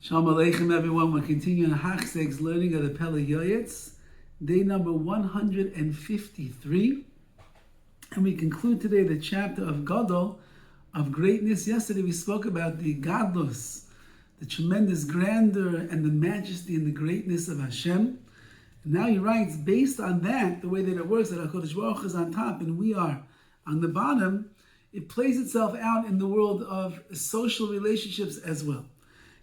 Shalom Aleichem, everyone. We're continuing Hachzeg's learning of the Pele Yoetz, day number 153. And we conclude today the chapter of Gadol, of greatness. Yesterday we spoke about the Gadlus, the tremendous grandeur and the majesty and the greatness of Hashem. And now he writes, based on that, the way that it works, that HaKadosh Baruch Hu is on top and we are on the bottom, it plays itself out in the world of social relationships as well.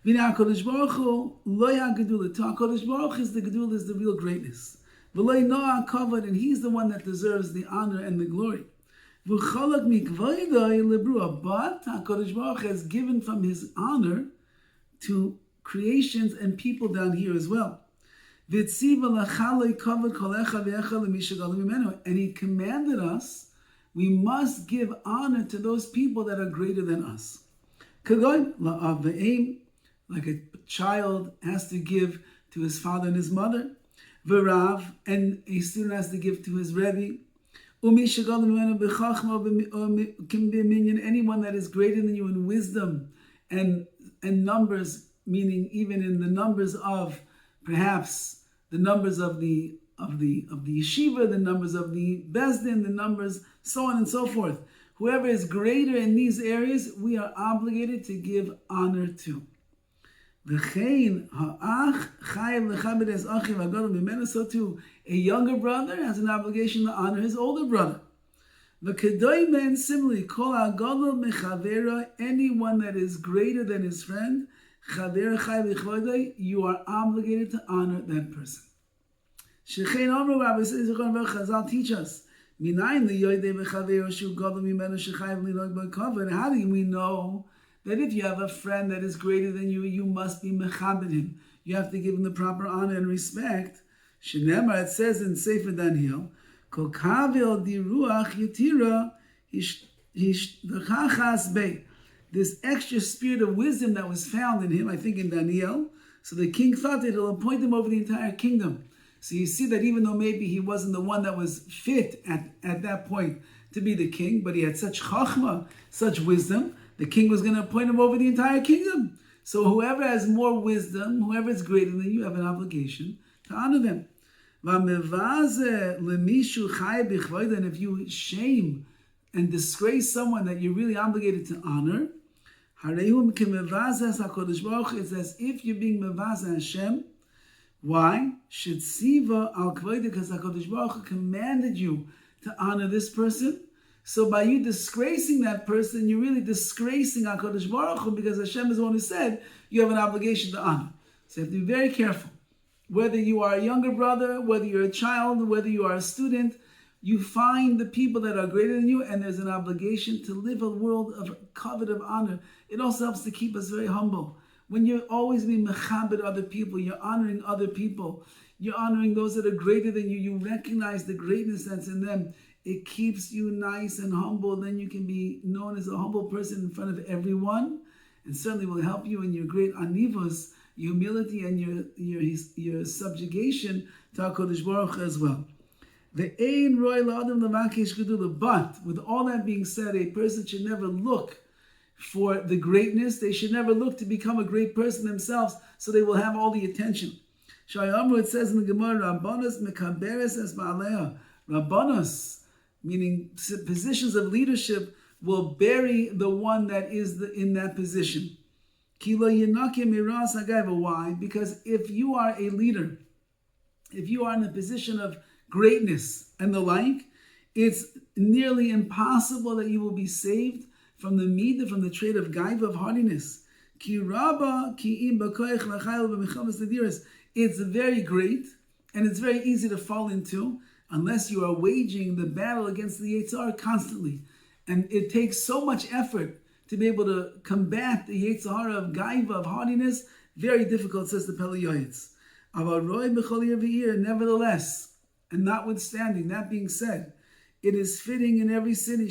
HaKadosh Baruch Hu lo ha-gedula. To HaKadosh Baruch Hu is the gedula, is the real greatness. V'lo noah kavod, and he's the one that deserves the honor and the glory. V'chalak mikvoidoi lebrua, but HaKadosh Baruch Hu has given from his honor to creations and people down here as well. V'tziva lachalei kavod kolecha v'echa l'mishagal mimenu, and he commanded us, we must give honor to those people that are greater than us. Kagoy la'av v'eim, like a child has to give to his father and his mother, v'rav, and a student has to give to his Rabbi, anyone that is greater than you in wisdom and numbers, meaning even in the numbers of perhaps the numbers of the yeshiva, the numbers of the bezdin, the numbers, so on and so forth. Whoever is greater in these areas, we are obligated to give honor to. So too, a younger brother has an obligation to honor his older brother. Similarly, anyone that is greater than his friend, you are obligated to honor that person. Chazal teach us, how do we know that if you have a friend that is greater than you, you must be mechabed him. You have to give him the proper honor and respect. Shenemar, it says in Sefer Daniel, Kol kavil di ruach yitira hishvachachas bei. This extra spirit of wisdom that was found in him, I think in Daniel, so the king thought that it'll appoint him over the entire kingdom. So you see that even though maybe he wasn't the one that was fit at that point to be the king, but he had such chachma, such wisdom, the king was going to appoint him over the entire kingdom. So whoever has more wisdom, whoever is greater than you, have an obligation to honor them. And if you shame and disgrace someone that you're really obligated to honor, it's as if you're being mevazeh Hashem. Why? Shetsiva al kvoida, because HaKadosh Baruch Hu commanded you to honor this person. So by you disgracing that person, you're really disgracing HaKadosh Baruch Hu, because Hashem is the one who said you have an obligation to honor. So you have to be very careful. Whether you are a younger brother, whether you're a child, whether you are a student, you find the people that are greater than you, and there's an obligation to live a world of covet of honor. It also helps to keep us very humble. When you're always being mechabed other people, you're honoring other people, you're honoring those that are greater than you, you recognize the greatness that's in them. It keeps you nice and humble. Then you can be known as a humble person in front of everyone, and certainly will help you in your great anivos, your humility, and your subjugation to HaKadosh Baruch Hu as well. But with all that being said, a person should never look for the greatness. They should never look to become a great person themselves, so they will have all the attention. It says in the Gemara, Rabbanos mekaberes es ba'aleha. Rabbanos, meaning positions of leadership, will bury the one that is in that position. Why? Because if you are a leader, if you are in a position of greatness and the like, it's nearly impossible that you will be saved from the midah, from the trait of gaiva, of haughtiness. It's very great, and it's very easy to fall into, unless you are waging the battle against the Yetzirah constantly. And it takes so much effort to be able to combat the Yetzirah of gaiva, of haughtiness. Very difficult, says the Pele Yoetz. Nevertheless, and notwithstanding, that being said, it is fitting in every city.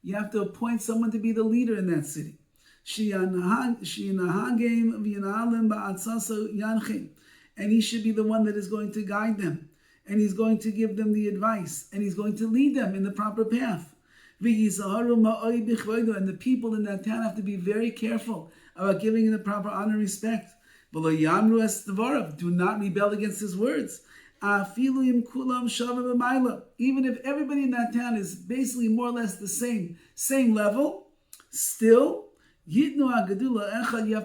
You have to appoint someone to be the leader in that city. And he should be the one that is going to guide them. And he's going to give them the advice. And he's going to lead them in the proper path. And the people in that town have to be very careful about giving him the proper honor and respect. Do not rebel against his words. Even if everybody in that town is basically more or less the same level, still, you have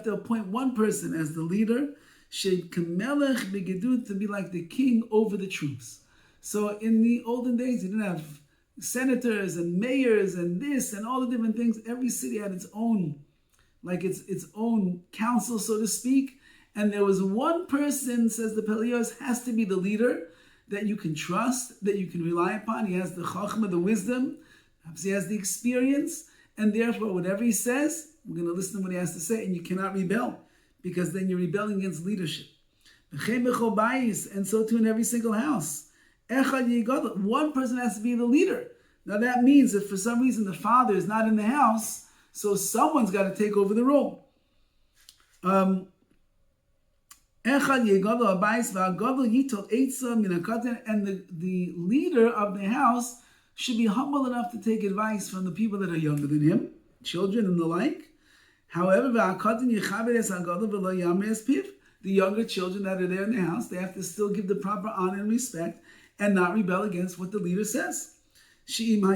to appoint one person as the leader, to be like the king over the troops. So in the olden days, you didn't have senators and mayors and this and all the different things. Every city had its own, its own council, so to speak. And there was one person, says the Pele Yoetz, has to be the leader that you can trust, that you can rely upon. He has the chachma, the wisdom. Perhaps he has the experience. And therefore, whatever he says, we're going to listen to what he has to say. And you cannot rebel, because then you're rebelling against leadership. And so too in every single house. One person has to be the leader. Now that means if for some reason the father is not in the house, so someone's got to take over the role. And the leader of the house should be humble enough to take advice from the people that are younger than him, children and the like. However, the younger children that are there in the house, they have to still give the proper honor and respect and not rebel against what the leader says. And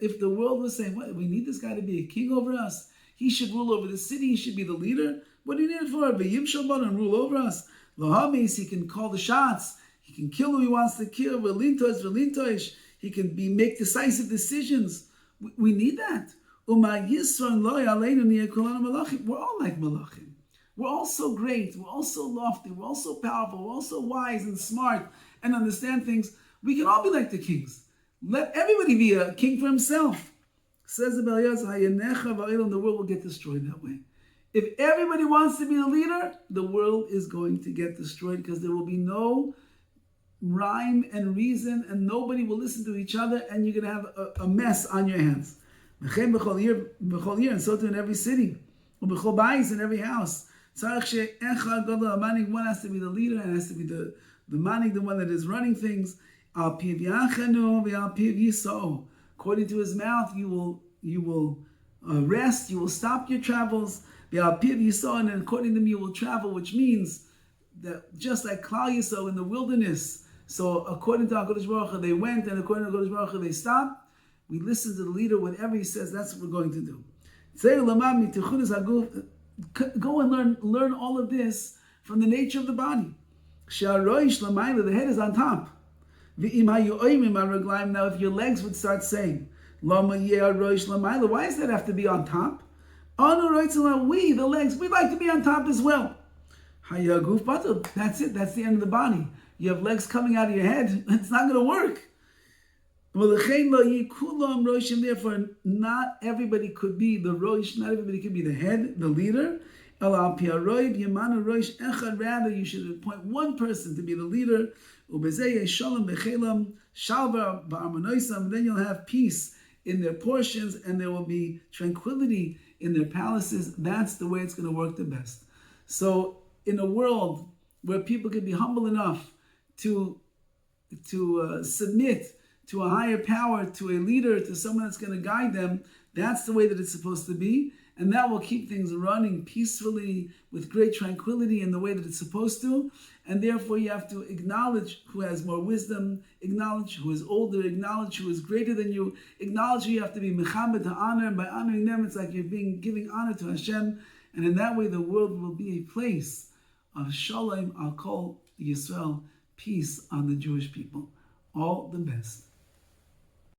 if the world was saying, what, we need this guy to be a king over us, he should rule over the city, he should be the leader, what do you need it for? And rule over us. He can call the shots, he can kill who he wants to kill, he can make decisive decisions. We need that. We're all like malachim. We're all so great. We're all so lofty. We're all so powerful. We're all so wise and smart and understand things. We can all be like the kings. Let everybody be a king for himself. Says the Pele Yoetz, the world will get destroyed that way. If everybody wants to be the leader, the world is going to get destroyed, because there will be no rhyme and reason, and nobody will listen to each other, and you're going to have a mess on your hands. And so too in every city, in every house. One has to be the leader, and has to be the manik, the one that is running things. According to his mouth, you will rest, you will stop your travels. And then according to him, you will travel, which means that just like Klal Yisrael in the wilderness, so according to HaKadosh Baruch Hu, they went, and according to HaKadosh Baruch Hu, they stopped. We listen to the leader, whatever he says, that's what we're going to do. Go and learn all of this from the nature of the body. The head is on top. Now, if your legs would start saying, why does that have to be on top? We, the legs, we'd like to be on top as well. That's it. That's the end of the body. You have legs coming out of your head. It's not going to work. Therefore, not everybody could be the roish. Not everybody could be the head, the leader. Rather, you should appoint one person to be the leader. Then you'll have peace in their portions, and there will be tranquility in their palaces. That's the way it's going to work the best. So in a world where people can be humble enough to submit to a higher power, to a leader, to someone that's going to guide them, that's the way that it's supposed to be. And that will keep things running peacefully with great tranquility in the way that it's supposed to. And therefore you have to acknowledge who has more wisdom, acknowledge who is older, acknowledge who is greater than you, acknowledge who you have to be mechamed to honor. And by honoring them, it's like you're giving honor to Hashem. And in that way, the world will be a place of shalom al kol Yisrael, peace on the Jewish people. All the best.